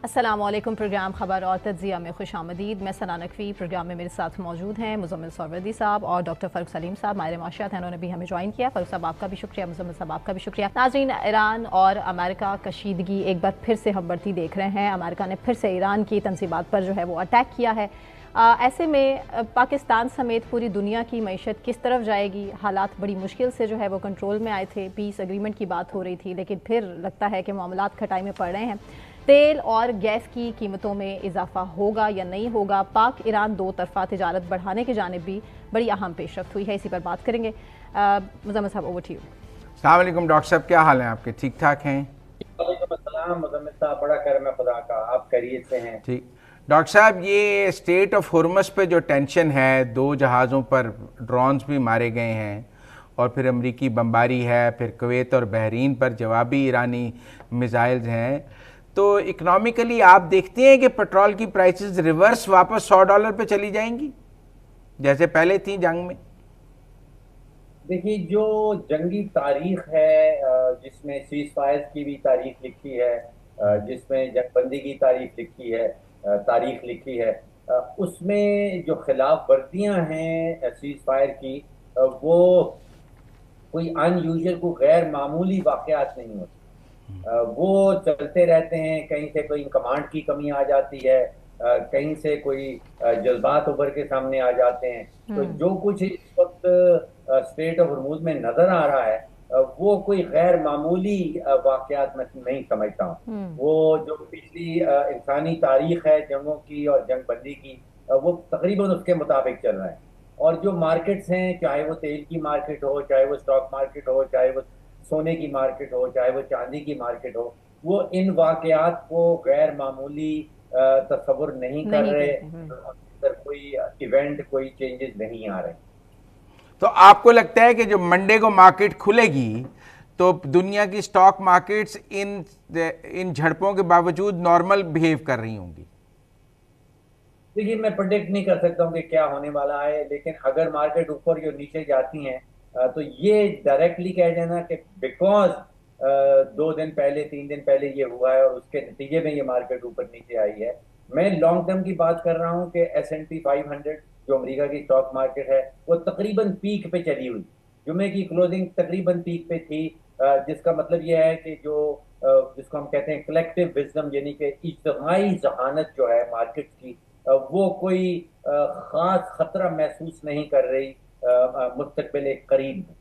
अस्सलामुअलैकुम। प्रोग्राम खबर और तज्जिया में खुश आमदीद। मैं सना नकवी। प्रोग्राम में मेरे साथ मौजूद हैं मुज़म्मिल सरवरदी साहब और डॉक्टर फ़ारूक सलीम साहब। माहिर माशियात हैं, उन्होंने भी हमें ज्वाइन किया। फ़ारूक साहब आपका भी शुक्रिया, मुज़म्मिल साहब आपका भी शुक्रिया। नाज़रीन, ईरान और अमेरिका कशीदगी एक बार फिर से हम बढ़ती देख रहे हैं। अमेरिका ने फिर से ईरान की तनसीबात पर जो है वो अटैक किया है। ऐसे में पाकिस्तान समेत पूरी दुनिया की मईशत किस तरफ जाएगी? हालात बड़ी मुश्किल से जो है वो कंट्रोल में आए थे। पीस एग्रीमेंट की बात हो रही थी, लेकिन फिर लगता है कि मामलात खटाई में पड़ रहे हैं। तेल और गैस की कीमतों में इजाफा होगा या नहीं होगा? पाक ईरान दो तरफा तिजारत बढ़ाने की जानिब भी बड़ी अहम पेशरफ्त हुई है, इसी पर बात करेंगे। मुज़म्मिल साहब, ओवर टू यू। अस्सलाम वालेकुम डॉक्टर साहब, क्या हाल है आपके? ठीक ठाक हैं? वालेकुम अस्सलाम मुज़म्मिल साहब, बड़ा करम है खुदा का, आप खैरियत से हैं? ठीक। डॉक्टर साहब, ये स्टेट ऑफ हुर्मुज़ पे जो टेंशन है, दो जहाज़ों पर ड्रोन्स भी मारे गए हैं और फिर अमरीकी बमबारी है, फिर कुवैत और बहरीन पर जवाबी ईरानी मिसाइल्स हैं, तो इकनॉमिकली आप देखते हैं कि पेट्रोल की प्राइसेस रिवर्स वापस $100 पे चली जाएंगी जैसे पहले थी जंग में? देखिए, जो जंगी तारीख है, जिसमें सीज फायर की भी तारीख लिखी है, जिसमें जंगबंदी की तारीख लिखी है, उसमें जो खिलाफ वर्जियां हैं सीज फायर की, वो कोई अनयूजुअल, को गैर मामूली वाकयात नहीं होते। वो चलते रहते हैं। कहीं से कोई कमांड की कमी आ जाती है, कहीं से कोई जज्बात उभर के सामने आ जाते हैं। तो जो कुछ इस वक्त स्टेट ऑफ हॉर्मुज़ में नजर आ रहा है, वो कोई गैर मामूली वाकयात मैं नहीं समझता हूँ। वो जो पिछली इंसानी तारीख है जंगों की और जंग बंदी की, वो तकरीबन उसके मुताबिक चल रहा है। और जो मार्केट्स हैं, चाहे वो तेल की मार्केट हो, चाहे वो स्टॉक मार्केट हो, चाहे वो सोने की मार्केट हो, चाहे वो चांदी की मार्केट हो, वो इन वाकयात को गैर मामूली तस्वुर नहीं कर नहीं रहे। करते। अंदर कोई इवेंट, कोई चेंजेस नहीं आ रहे। तो आपको लगता है कि जो मंडे को मार्केट खुलेगी तो दुनिया की स्टॉक मार्केट्स इन इन झड़पों के बावजूद नॉर्मल बिहेव कर रही होंगी? देखिए, मैं प्रोडिक्ट नहीं कर सकता हूँ कि क्या होने वाला है, लेकिन अगर मार्केट ऊपर या नीचे जाती हैं, तो ये डायरेक्टली कह देना कि बिकॉज 2 दिन पहले, 3 दिन पहले ये हुआ है और उसके नतीजे में ये मार्केट ऊपर नीचे आई है। मैं लॉन्ग टर्म की बात कर रहा हूँ कि S&P 500, जो अमेरिका की स्टॉक मार्केट है, वो तकरीबन पीक पे चली हुई। जुमे की क्लोजिंग तकरीबन पीक पे थी, जिसका मतलब यह है कि जो जिसको हम कहते हैं कलेक्टिव विजडम, यानी कि इज्तिमाई जहानत जो है मार्केट की, वो कोई खास खतरा महसूस नहीं कर रही मुस्तकबिल करीब में।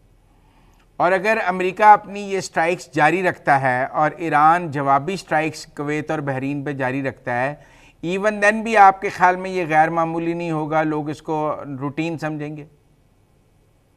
और अगर अमेरिका अपनी ये स्ट्राइक्स जारी रखता है और ईरान जवाबी स्ट्राइक्स कुवैत और बहरीन पे जारी रखता है, इवन देन भी आपके ख्याल में ये गैर मामूली नहीं होगा? लोग इसको रूटीन समझेंगे?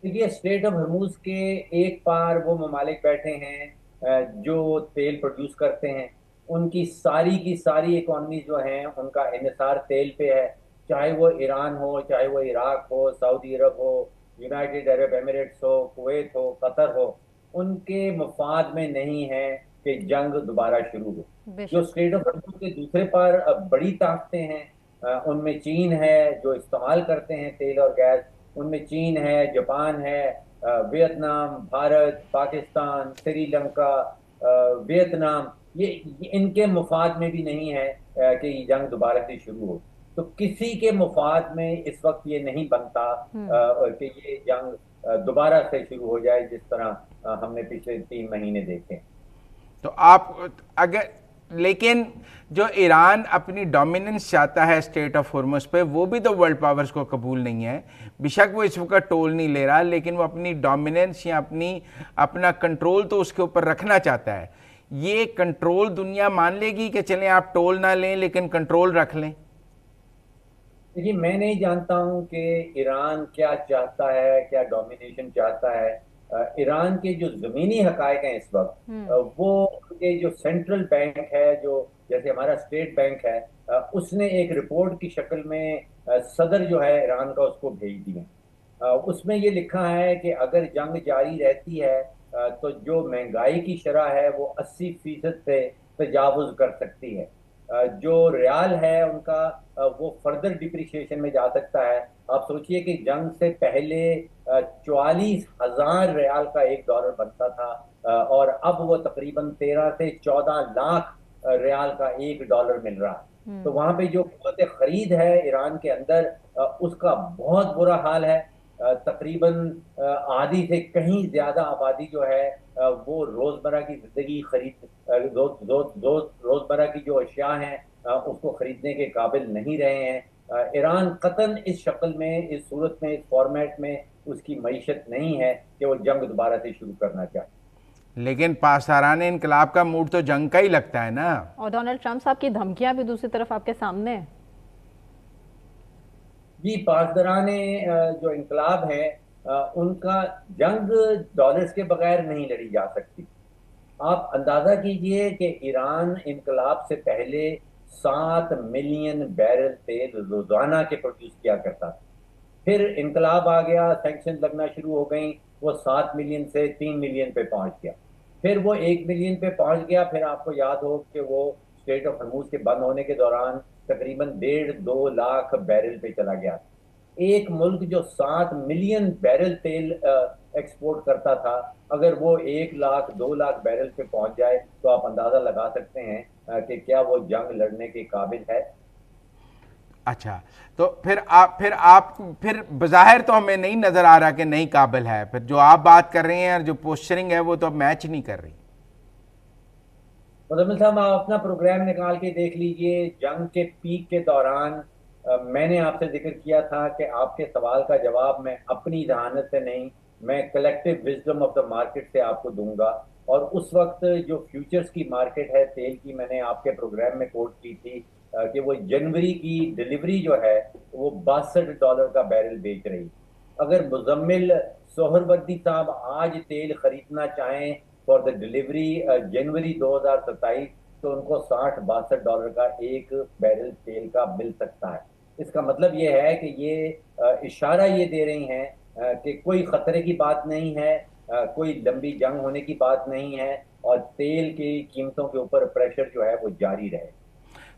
देखिए, स्टेट ऑफ हर्मूज के एक पार वो ममालिक बैठे हैं जो तेल प्रोड्यूस करते हैं। उनकी सारी की सारी इकॉनमी जो है, उनका इन्हिसार तेल पे है। चाहे वो ईरान हो, चाहे वो इराक हो, सऊदी अरब हो, यूनाइटेड अरब एमिरेट्स हो, कुवैत हो, कतर हो, उनके मफाद में नहीं है कि जंग दोबारा शुरू हो। जो बेशक। स्टेट ऑफ हर्मूज के दूसरे पार बड़ी ताकतें हैं, उनमें चीन है जो इस्तेमाल करते हैं तेल और गैस। उनमें चीन है, जापान है, वियतनाम, भारत, पाकिस्तान, श्रीलंका, वियतनाम। ये इनके मुफाद में भी नहीं है कि ये जंग दोबारा से शुरू हो। तो किसी के मुफाद में इस वक्त ये नहीं बनता कि ये जंग दोबारा से शुरू हो जाए, जिस तरह हमने पिछले 3 महीने देखे। तो आप अगर, लेकिन जो ईरान अपनी डोमिनेंस चाहता है स्टेट ऑफ हुर्मुज़ पे, वो भी तो वर्ल्ड पावर्स को कबूल नहीं है। बेशक वो इस वक्त टोल नहीं ले रहा, लेकिन वो अपनी डोमिनेंस या अपना कंट्रोल तो उसके ऊपर रखना चाहता है। ये कंट्रोल दुनिया मान लेगी कि चलें आप टोल ना लें लेकिन कंट्रोल रख लें? देखिए, मैं नहीं जानता हूं कि ईरान क्या चाहता है, क्या डोमिनेशन चाहता है। ईरान के जो जमीनी हकायक हैं इस वक्त, वो उनके जो सेंट्रल बैंक है, जो जैसे हमारा स्टेट बैंक है, उसने एक रिपोर्ट की शक्ल में सदर जो है ईरान का, उसको भेज दिया। उसमें ये लिखा है कि अगर जंग जारी रहती है, तो जो महंगाई की शरह है वो 80% से तजावुज कर सकती है। जो रियाल है उनका, वो फर्दर डिप्रिसिएशन में जा सकता है। आप सोचिए कि जंग से पहले 44,000 रियाल का $1 बनता था, और अब वो तकरीबन 13 से 14 लाख रियाल का $1 मिल रहा है। तो वहां पे जो क़ुव्वत खरीद है ईरान के अंदर, उसका बहुत बुरा हाल है। तकरीबन आधी से कहीं ज्यादा आबादी जो है वो रोजमर्रा की जिंदगी खरीद रोजमर्रा की जो अशिया हैं उसको खरीदने के काबिल नहीं रहे हैं। ईरान कतन इस शक्ल में, इस सूरत में, इस फॉर्मेट में उसकी मईशत नहीं है कि वो जंग दोबारा से शुरू करना चाहे। लेकिन पासदारान इनकलाब का मूड तो जंग का ही लगता है ना। और डोनाल्ड ट्रंप साहब की धमकियां भी दूसरी तरफ आपके सामने हैं। जी, पासदारान जो इनकलाब है उनका जंग डॉलर्स के बगैर नहीं लड़ी जा सकती। आप अंदाजा कीजिए कि ईरान इनकलाब से पहले 7 मिलियन बैरल तेल रोजाना के प्रोड्यूस किया करता था। फिर इनकलाब आ गया, सैंक्शन लगना शुरू हो गई, वो 7 मिलियन से 3 मिलियन पे पहुंच गया। फिर वो 1 मिलियन पे पहुंच गया। फिर आपको याद हो कि वो स्ट्रेट ऑफ हॉर्मूज के बंद होने के दौरान तकरीबन 1.5-2 लाख बैरल पे चला गया। एक मुल्क जो 7 मिलियन बैरल तेल एक्सपोर्ट करता था, अगर वो 1 लाख 2 लाख बैरल पे पहुंच जाए तो आप अंदाजा लगा सकते हैं कि क्या वो जंग लड़ने के काबिल है। अच्छा, तो फिर बज़ाहिर तो हमें नहीं नजर आ रहा कि नहीं काबिल है। फिर जो आप बात कर रहे हैं और जो पोस्चरिंग है वो तो अब मैच नहीं कर रही। मुज़म्मिल साहब, आप अपना प्रोग्राम निकाल के देख लीजिए। जंग के पीक के दौरान मैंने आपसे जिक्र किया था कि आपके सवाल का जवाब मैं अपनी जहानत से नहीं, मैं collective wisdom of the market से आपको दूंगा। और उस वक्त जो फ्यूचर्स की मार्केट है तेल की, मैंने आपके प्रोग्राम में कोट की थी कि वो जनवरी की डिलीवरी जो है वो $62 का बैरल बेच रही। अगर मुजम्मिल सोहरवर्दी साहब आज तेल खरीदना चाहें फॉर द डिलीवरी जनवरी 2027, तो उनको $60-62 का एक बैरल तेल का मिल सकता है। इसका मतलब ये है कि ये इशारा ये दे रही हैं कि कोई खतरे की बात नहीं है, कोई लंबी जंग होने की बात नहीं है, और तेल की कीमतों के ऊपर प्रेशर जो है वो जारी रहे।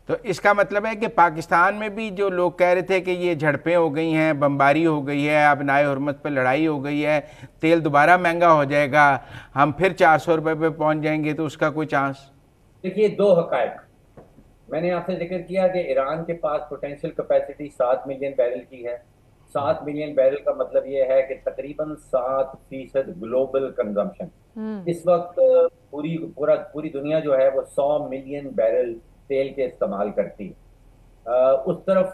तो इसका मतलब है कि पाकिस्तान में भी जो लोग कह रहे थे कि ये झड़पें हो गई हैं, बमबारी हो गई है, अब नाए हुरमत पर लड़ाई हो गई है, तेल दोबारा महंगा हो जाएगा, हम फिर 400 रुपये पे पहुंच जाएंगे, तो उसका कोई चांस? देखिए, दो हकायक मैंने आपसे जिक्र किया कि ईरान के पास पोटेंशियल कैपेसिटी 7 मिलियन बैरल की है। 7 मिलियन बैरल का मतलब ये है कि तकरीबन 7% ग्लोबल कंजम्पशन। इस वक्त पूरी दुनिया जो है वो 100 मिलियन बैरल तेल के इस्तेमाल करती है। उस तरफ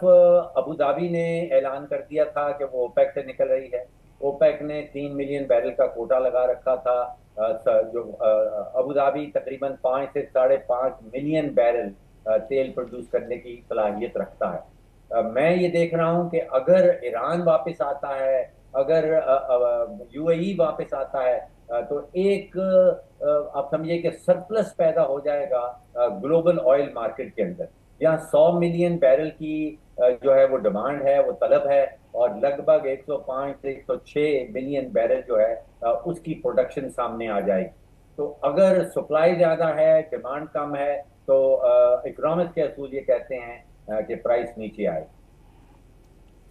अबू धाबी ने ऐलान कर दिया था कि वो ओपेक से निकल रही है। ओपेक ने 3 मिलियन बैरल का कोटा लगा रखा था। जो अबू धाबी तकरीबन 5 से 5.5 मिलियन बैरल तेल प्रोड्यूस करने की सलाहियत रखता है। मैं ये देख रहा हूँ कि अगर ईरान वापस आता है, अगर यूएई वापस आता है, तो एक आप समझिए कि सरप्लस पैदा हो जाएगा ग्लोबल ऑयल मार्केट के अंदर। यहाँ 100 मिलियन बैरल की जो है वो डिमांड है, वो तलब है, और लगभग 105 से 106 मिलियन बैरल जो है उसकी प्रोडक्शन सामने आ जाएगी। तो अगर सप्लाई ज्यादा है, डिमांड कम है, तो इकोनॉमिक्स के असूल ये कहते हैं कि प्राइस नीचे आए।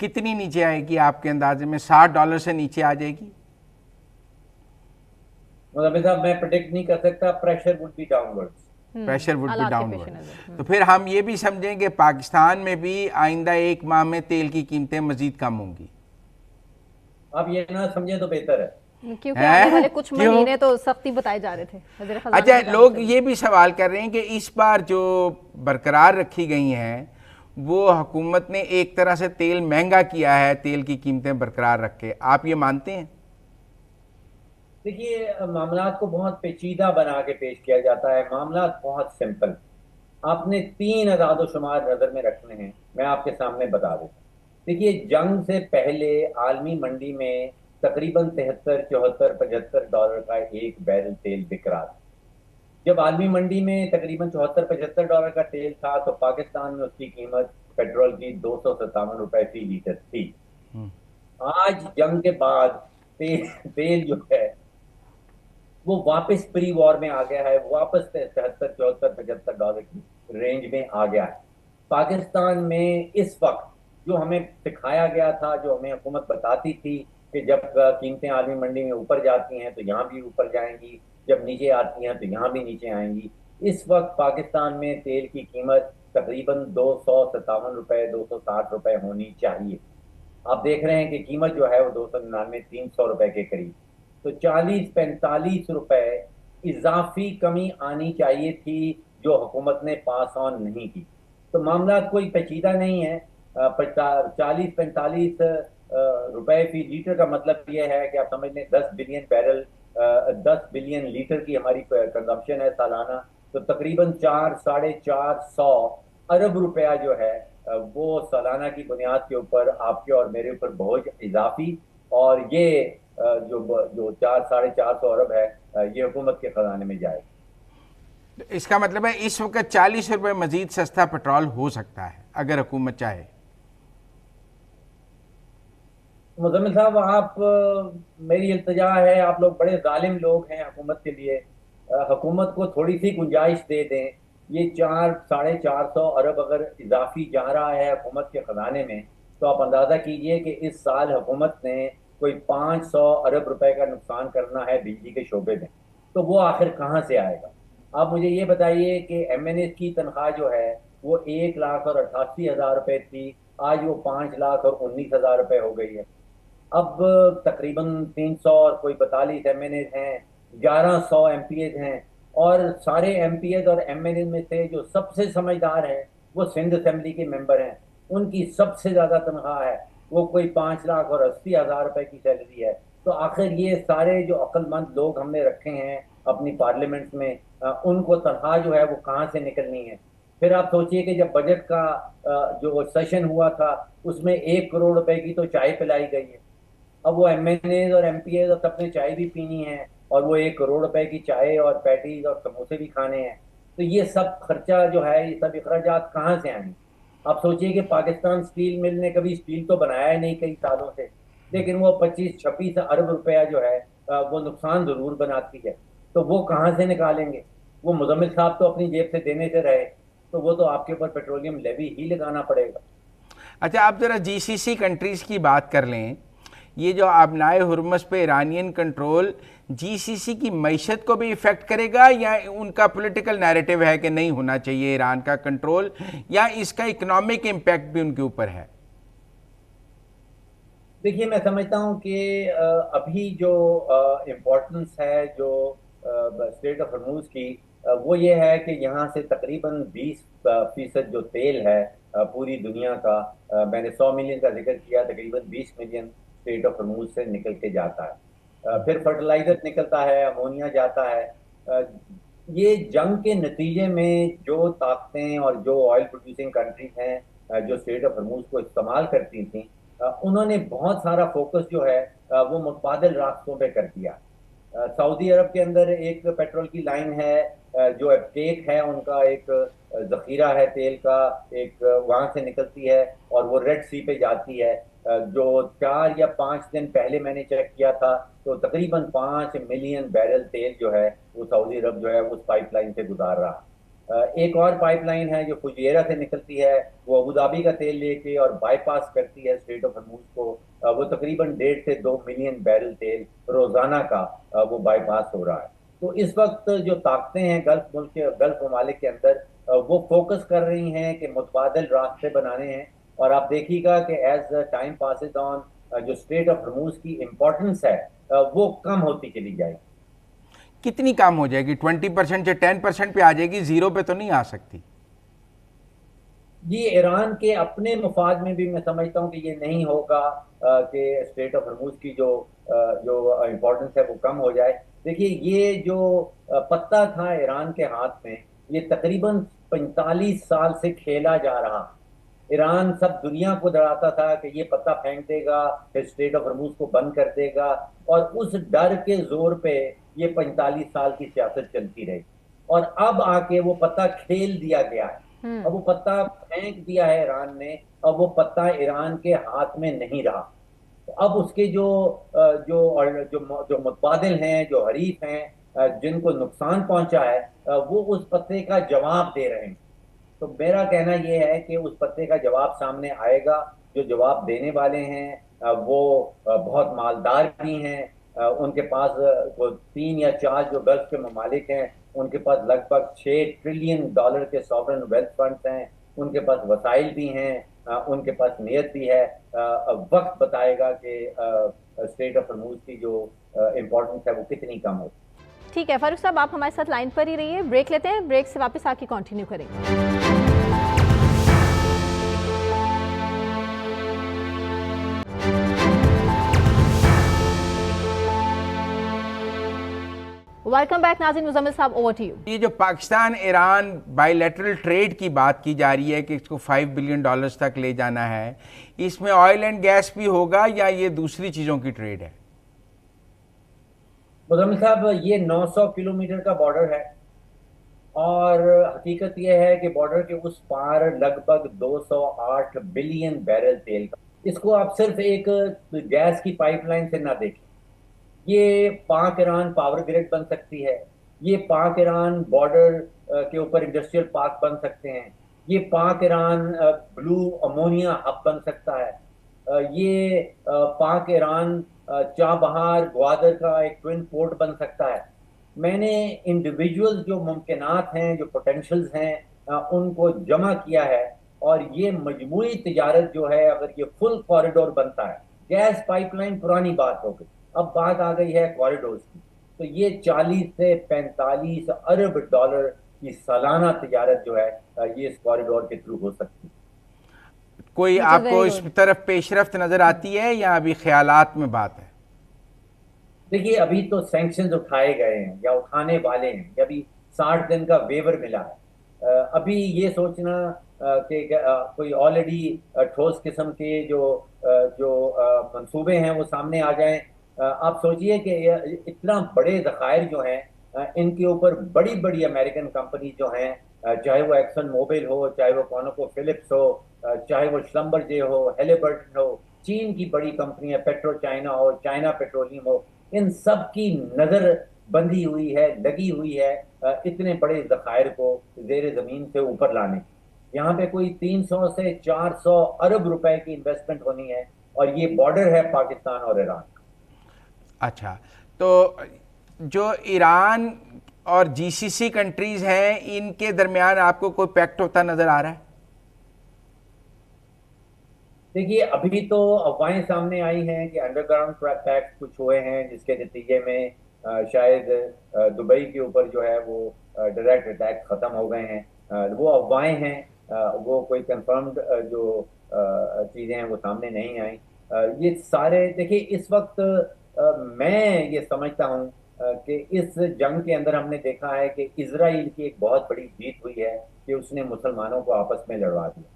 कितनी नीचे आएगी आपके अंदाजे में? $60 से नीचे आ जाएगी? मतलब साहब, मैं प्रेडिक्ट नहीं कर सकता। Pressure would be downwards. Pressure would be हालात के पेश डाउनवर्ड। नज़र। तो फिर हम ये भी समझें कि पाकिस्तान में भी आइंदा 1 माह में तेल की कीमतें मजीद कम होंगी? आप ये ना समझे तो बेहतर है। क्योंकि आने वाले कुछ महीने तो सख्ती बताए जा रहे थे। वज़ीर ख़ज़ाना अच्छा, की लोग जानिब ये भी सवाल कर रहे हैं कि इस बार जो बरकरार रखी गई हैं वो हुकूमत ने एक तरह से तेल महंगा किया है, तेल की कीमतें बरकरार रख के। आप ये मानते हैं? देखिए, मामलात को बहुत पेचीदा बना के पेश किया जाता है। मामलात बहुत सिंपल। आपने 3 अदाद शुमार नजर में रखने हैं, मैं आपके सामने बता देता हूँ। देखिए, जंग से पहले आलमी मंडी में तकरीबन 73, 74, $75 का एक बैरल तेल बिक रहा था। जब आलमी मंडी में तकरीबन 74-75 का तेल था, तो पाकिस्तान में उसकी कीमत पेट्रोल की 257 रुपए फी लीटर थी। आज जंग के बाद तेल जो है वो वापस प्री वॉर में आ गया है, वापस 73, 74, $75 की रेंज में आ गया है। पाकिस्तान में इस वक्त जो हमें सिखाया गया था, जो हमें हुकूमत बताती थी कि जब कीमतें आलमी मंडी में ऊपर जाती हैं तो यहाँ भी ऊपर जाएंगी, जब नीचे आती हैं तो यहाँ भी नीचे आएंगी, इस वक्त पाकिस्तान में तेल की कीमत तकरीबन 257 रुपए 260 रुपए होनी चाहिए। आप देख रहे हैं कि कीमत जो है वो 299 300 रुपए के करीब। तो 40-45 रुपए इजाफी कमी आनी चाहिए थी, जो हुकूमत ने पास ऑन नहीं की। तो मामला कोई पेचीदा नहीं है। 40-45 रुपए फी लीटर का मतलब यह है कि आप समझ लें 10 बिलियन बैरल, 10 बिलियन लीटर की हमारी कंजम्पशन है सालाना। तो तकरीबन 400-450 अरब रुपया जो है वो सालाना की बुनियाद के ऊपर आपके और मेरे ऊपर बोझ इजाफी। और ये जो जो 400-450 अरब है, ये हुकूमत के खजाने में जाएगा। इसका मतलब है इस वक्त 40 रुपए मजीद सस्ता पेट्रोल हो सकता है अगर हुकूमत चाहे। मुजम्मिल साहब, आप मेरी इल्तिजा है, आप लोग बड़े जालिम लोग हैं हुकूमत के लिए। हुकूमत को थोड़ी सी गुंजाइश दे दें। ये 400-450 अरब अगर इजाफी जा रहा है हुकूमत के खजाने में, तो आप अंदाजा कीजिए कि इस साल हुकूमत ने कोई 500 अरब रुपए का नुकसान करना है बिजली के शोबे में। तो वो आखिर कहाँ से आएगा? आप मुझे ये बताइए कि MNA की तनख्वाह जो है वो 1,88,000 रुपए थी, आज वो 5,19,000 रुपए हो गई है। अब तकरीबन 300 और कोई 42 MNA हैं, 1100 MPA हैं। और सारे MPA और MNA में से जो सबसे समझदार हैं वो सिंध असेंबली के मेंबर हैं। उनकी सबसे ज्यादा तनख्वाह है, वो कोई 5,80,000 रुपए की सैलरी है। तो आखिर ये सारे जो अक्लमंद लोग हमने रखे हैं अपनी पार्लियामेंट में, उनको तनख्वाह जो है वो कहाँ से निकलनी है? फिर आप सोचिए कि जब बजट का जो सेशन हुआ था उसमें 1 करोड़ रुपए की तो चाय पिलाई गई है। अब वो MNA और MPA और सबने चाय भी पीनी है, और वो 1 करोड़ रुपए की चाय और पैटीज और समोसे भी खाने हैं। तो ये सब खर्चा जो है, ये सब अखराजात कहाँ से आएंगे? आप सोचिए कि पाकिस्तान स्टील मिल ने कभी स्टील तो बनाया ही नहीं कई सालों से, लेकिन वो 25-26 अरब रुपया जो है वो नुकसान जरूर बनाती है। तो वो कहाँ से निकालेंगे? वो मुजम्मिल साहब तो अपनी जेब से देने से रहे, तो वो तो आपके ऊपर पेट्रोलियम लेवी ही लगाना पड़ेगा। अच्छा, आप ज़रा GCC कंट्रीज़ की बात कर लें। ये जो आबनाए हुर्मुज़ पे ईरानियन कंट्रोल GCC की मईशत को भी इफ़ेक्ट करेगा, या उनका पॉलिटिकल नैरेटिव है कि नहीं होना चाहिए ईरान का कंट्रोल, या इसका इकोनॉमिक इम्पैक्ट भी उनके ऊपर है? देखिए, मैं समझता हूँ कि अभी जो इम्पोर्टेंस है जो स्टेट ऑफ हर्मुज की, वो ये है कि यहाँ से तकरीबन 20% जो तेल है पूरी दुनिया का, मैंने 100 मिलियन का जिक्र किया, तकरीबन 20 मिलियन स्टेट ऑफ हर्मुज से निकल के जाता है। फिर फर्टिलाइजर निकलता है, अमोनिया जाता है। अ, ये जंग के नतीजे में जो ताकतें और जो ऑयल प्रोड्यूसिंग कंट्रीज हैं जो स्टेट ऑफ हर्मुज को इस्तेमाल करती थी, उन्होंने बहुत सारा फोकस जो है वो मुतबादिल रास्तों पे कर दिया। सऊदी अरब के अंदर एक पेट्रोल की लाइन है, जो अपटेक है उनका एक जखीरा है तेल का, एक वहां से निकलती है और वो रेड सी पे जाती है। जो 4 या 5 दिन पहले मैंने चेक किया था, तो तकरीबन 5 मिलियन बैरल तेल जो है वो सऊदी अरब जो है उस पाइपलाइन से गुजार रहा है। एक और पाइपलाइन है जो फुजेरा से निकलती है, वो अबू धाबी का तेल लेके और बाईपास करती है स्ट्रेट ऑफ हर्मुज को। वो तकरीबन 1.5 से 2 मिलियन बैरल तेल रोजाना का वो बाईपास हो रहा है। तो इस वक्त जो ताकतें हैं गल्फ मुल्क के, गल्फ ममालिक के अंदर, वो फोकस कर रही हैं कि मुतबादिल रास्ते बनाने हैं। और आप देखिएगा कि एज टाइम पासिस ऑन जो स्ट्रेट ऑफ हर्मुज की इम्पोर्टेंस है वो कम होती चली जाएगी। कितनी कम हो जाएगी? 20% से 10% पे आ जाएगी, जीरो पे तो नहीं आ सकती? ये ईरान के अपने मफाद में भी मैं समझता हूँ कि ये नहीं होगा कि स्ट्रेट ऑफ हर्मुज की जो इम्पोर्टेंस है वो कम हो जाए। देखिए, ये जो पत्ता था ईरान के हाथ में, ये तकरीबन 45 साल से खेला जा रहा। ईरान सब दुनिया को डराता था कि ये पत्ता फेंक देगा, फिर स्ट्रेट ऑफ हर्मुज को बंद कर देगा, और उस डर के जोर पे ये 45 साल की सियासत चलती रही। और अब आके वो पत्ता खेल दिया गया है। अब वो पत्ता फेंक दिया है ईरान ने, अब वो पत्ता ईरान के हाथ में नहीं रहा। तो अब उसके जो मुतबादिल हैं, जो हरीफ हैं, जिनको नुकसान पहुंचा है, वो उस पत्ते का जवाब दे रहे हैं। तो मेरा कहना यह है कि उस पत्ते का जवाब सामने आएगा। जो जवाब देने वाले हैं वो बहुत मालदार भी हैं। उनके पास वो 3 या 4 जो गल्फ के ममालिक हैं उनके पास लगभग $6 ट्रिलियन के सॉवरन वेल्थ फंड्स हैं, उनके पास वसाइल भी हैं, उनके पास नीयत भी है। वक्त बताएगा कि स्ट्रेट ऑफ हॉर्मूज की जो इम्पोर्टेंस है वो कितनी कम होगी। ठीक है फारूक साहब, आप हमारे साथ लाइन पर ही रहिए, ब्रेक लेते हैं, ब्रेक से वापस आके कंटिन्यू करेंगे। वेलकम बैक नाज़रीन, मुज़म्मिल साहब ओवर टू यू। ये जो पाकिस्तान ईरान बायलैटरल ट्रेड की बात की जा रही है कि इसको $5 बिलियन तक ले जाना है, इसमें ऑयल एंड गैस भी होगा या ये दूसरी चीज़ों की ट्रेड है? मुज़म्मिल साहब, ये 900 किलोमीटर का बॉर्डर है और हकीकत यह है कि बॉर्डर के उस पार लगभग 208 बिलियन बैरल तेल का। इसको आप सिर्फ एक गैस की पाइपलाइन से ना देखें, ये पाक ईरान पावर ग्रिड बन सकती है, ये पाक ईरान बॉर्डर के ऊपर इंडस्ट्रियल पार्क बन सकते हैं, ये पाक ईरान ब्लू अमोनिया हब बन सकता है, ये पाक ईरान चाबहार ग्वादर का एक ट्विन पोर्ट बन सकता है। मैंने इंडिविजुअल जो मुमकिनात हैं, जो पोटेंशियल्स हैं, उनको जमा किया है और ये मजमूई तिजारत जो है, अगर ये फुल कॉरिडोर बनता है, गैस पाइपलाइन पुरानी बात हो गई, अब बात आ गई है कॉरिडोर की, तो ये 40 से 45 अरब डॉलर की सालाना तिजारत जो है ये इस कॉरिडोर के थ्रू हो सकती है। कोई आपको इस तरफ पेशरफ्त नजर आती है या अभी ख्यालात में बात है? देखिए, अभी तो सैंक्शंस उठाए गए हैं या उठाने वाले हैं, अभी 60 दिन का वेवर मिला है। अभी ये सोचना कि कोई ऑलरेडी ठोस किस्म के जो मंसूबे हैं वो सामने आ जाएं। आप सोचिए कि इतना बड़े ज़खायर जो हैं, इनके ऊपर बड़ी बड़ी अमेरिकन कंपनी जो हैं, चाहे वो एक्सन मोबिल हो, चाहे वो कॉनोको फिलिप्स हो, चाहे वो श्लम्बरजे हो, हेलिबर्टन हो, चीन की बड़ी कंपनियां पेट्रो चाइना हो, चाइना पेट्रोलियम हो, इन सब की नजर बंधी हुई है, लगी हुई है इतने बड़े ज़खायर को जेर जमीन से ऊपर लाने। यहाँ पे कोई 300 से 400 अरब रुपए की इन्वेस्टमेंट होनी है और ये बॉर्डर है पाकिस्तान और ईरान। अच्छा, तो जो ईरान और जीसीसी कंट्रीज हैं, इनके दरमियान आपको कोई पैक्ट होता नजर आ रहा है? देखिए, अभी तो अफवाहें सामने आई हैं कि अंडरग्राउंड पैक्ट कुछ हुए हैं, जिसके नतीजे में शायद दुबई के ऊपर जो है वो डायरेक्ट अटैक खत्म हो गए हैं। वो अफवाहें हैं, वो कोई कंफर्म्ड जो चीज़ें हैं वो सामने नहीं आई। ये सारे देखिए, इस वक्त मैं ये समझता हूँ कि इस जंग के अंदर हमने देखा है कि इजराइल की एक बहुत बड़ी जीत हुई है कि उसने मुसलमानों को आपस में लड़वा दिया।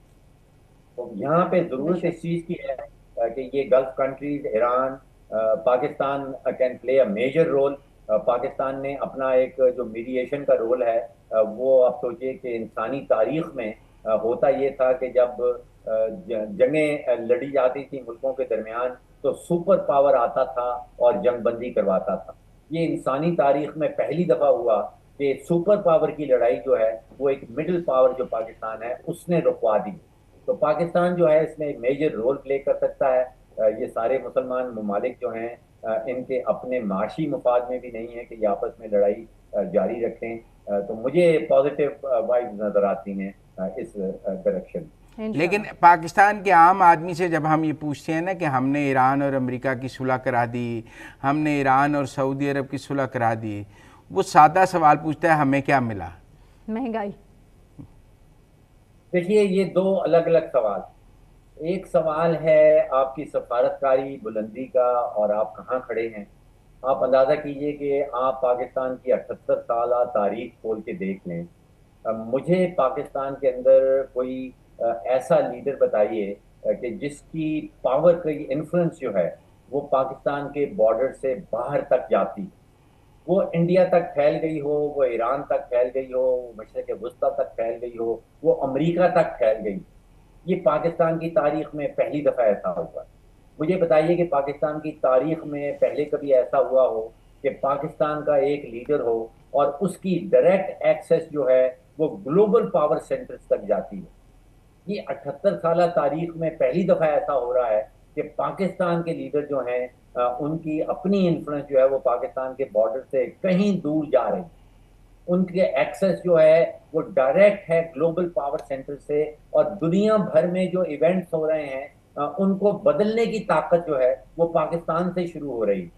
तो यहाँ पे जरूरत इस चीज की है कि ये gulf countries, Iran, Pakistan can play a major role. Pakistan ने अपना एक जो मीडिएशन का रोल है, वो आप सोचिए कि इंसानी तारीख में होता ये था कि जब जंगें लड़ी जाती थी मुल्कों के दरमियान, तो सुपर पावर आता था और जंगबंदी करवाता था। ये इंसानी तारीख में पहली दफा हुआ कि सुपर पावर की लड़ाई जो है वो एक मिडिल पावर जो पाकिस्तान है उसने रुकवा दी। तो पाकिस्तान जो है इसमें एक मेजर रोल प्ले कर सकता है। ये सारे मुसलमान ममालिक जो हैं, इनके अपने माशी मफाद में भी नहीं है कि ये आपस में लड़ाई जारी रखें। तो मुझे पॉजिटिव वाइब्स नजर आती हैं इस डायरेक्शन में। लेकिन पाकिस्तान के आम आदमी से जब हम ये पूछते हैं ना कि हमने ईरान और अमेरिका की सुलह करा दी, हमने ईरान और सऊदी अरब की सुलह करा दी, वो सादा सवाल पूछता है हमें क्या मिला? महंगाई। देखिए, ये दो अलग अलग सवाल। एक सवाल है आपकी सफारतकारी बुलंदी का और आप कहाँ खड़े हैं। आप अंदाज़ा कीजिए कि आप पाकिस्तान की 78 साल तारीख खोल के देख लें। मुझे पाकिस्तान के अंदर कोई ऐसा लीडर बताइए कि जिसकी पावर की इन्फ्लुएंस जो है वो पाकिस्तान के बॉर्डर से बाहर तक जाती, वो इंडिया तक फैल गई हो, वो ईरान तक फैल गई हो, वो मशरक़ वस्ता तक फैल गई हो, वो अमेरिका तक फैल गई। ये पाकिस्तान की तारीख में पहली दफ़ा ऐसा हुआ। मुझे बताइए कि पाकिस्तान की तारीख में पहले कभी ऐसा हुआ हो कि पाकिस्तान का एक लीडर हो और उसकी डायरेक्ट एक्सेस जो है वो ग्लोबल पावर सेंटर्स तक जाती है। ये 78 साल तारीख में पहली दफ़ा ऐसा हो रहा है कि पाकिस्तान के लीडर जो हैं उनकी अपनी इन्फ्लुएंस जो है वो पाकिस्तान के बॉर्डर से कहीं दूर जा रही है। उनके एक्सेस जो है वो डायरेक्ट है ग्लोबल पावर सेंटर से, और दुनिया भर में जो इवेंट्स हो रहे हैं उनको बदलने की ताकत जो है वो पाकिस्तान से शुरू हो रही है।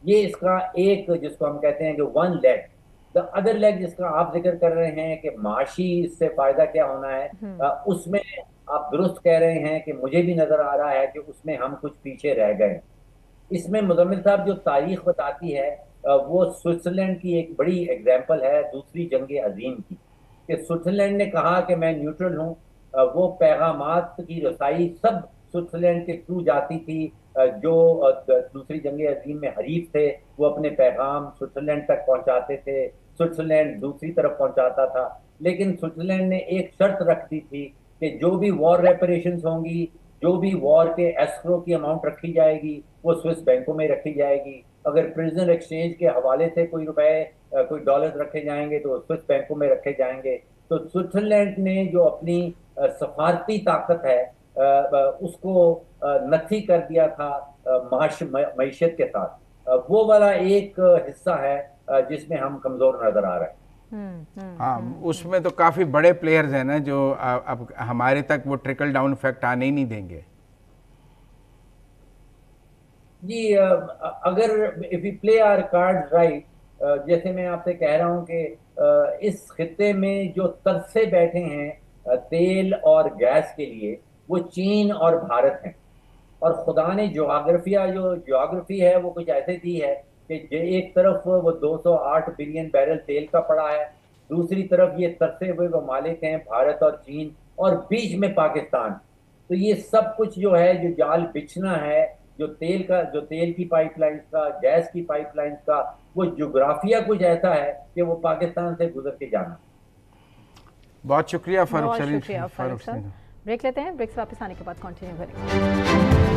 ये इसका एक, जिसको हम कहते हैं कि one leg. The other leg जिसका आप जिक्र कर रहे हैं कि माशी इससे फायदा क्या होना है, उसमें आप दुरुस्त कह रहे हैं कि मुझे भी नजर आ रहा है कि उसमें हम कुछ पीछे रह गए। इसमें मुजम्मिल साहब जो तारीख बताती है वो स्विट्जरलैंड की एक बड़ी एग्जाम्पल है दूसरी जंग अजीम की, कि स्विट्जरलैंड ने कहा कि मैं न्यूट्रल हूँ। वो पैगामात की रसाई सब स्विट्जरलैंड के थ्रू जाती थी। जो दूसरी जंग अजीम में हरीफ थे वो अपने पैगाम स्विट्जरलैंड तक पहुंचाते थे, स्विट्जरलैंड दूसरी तरफ पहुंचाता था। लेकिन स्विट्जरलैंड ने एक शर्त रख दी थी कि जो भी वॉर रेपरेशंस होंगी, जो भी वॉर के एस्क्रो की अमाउंट रखी जाएगी वो स्विस बैंकों में रखी जाएगी। अगर प्रिजनर एक्सचेंज के हवाले से कोई रुपए कोई डॉलर रखे जाएंगे तो स्विस बैंकों में रखे जाएंगे। तो स्विट्जरलैंड ने जो अपनी सफारती ताकत है उसको नथी कर दिया था मईशत के साथ। वो वाला एक हिस्सा है जिसमें हम कमजोर नजर आ रहे हैं। हाँ, उसमें तो काफी बड़े प्लेयर्स हैं ना जो अब हमारे तक वो ट्रिकल डाउन इफेक्ट आने ही नहीं देंगे। जी, अगर if you play our cards right, जैसे मैं आपसे कह रहा हूं कि इस खित्ते में जो तरसे बैठे हैं तेल और गैस के लिए, वो चीन और भारत हैं। और खुदा ने ज्योग्राफी है वो कुछ ऐसे दी है कि एक तरफ वो 208 बिलियन बैरल तेल का पड़ा है, दूसरी तरफ ये तरसे हुए वो मालिक हैं भारत और चीन, और बीच में पाकिस्तान। तो ये सब कुछ जो है, जो जाल बिछना है, जो तेल की पाइपलाइंस का, गैस की पाइपलाइंस का, वो ज्योग्राफिया कुछ ऐसा है कि वो पाकिस्तान से गुजर के जाना। बहुत शुक्रिया फारूक बहुत सलीम। शुक्रिया फारूक साहब। ब्रेक लेते हैं, ब्रेक से वापस आने के बाद कंटिन्यू करेंगे।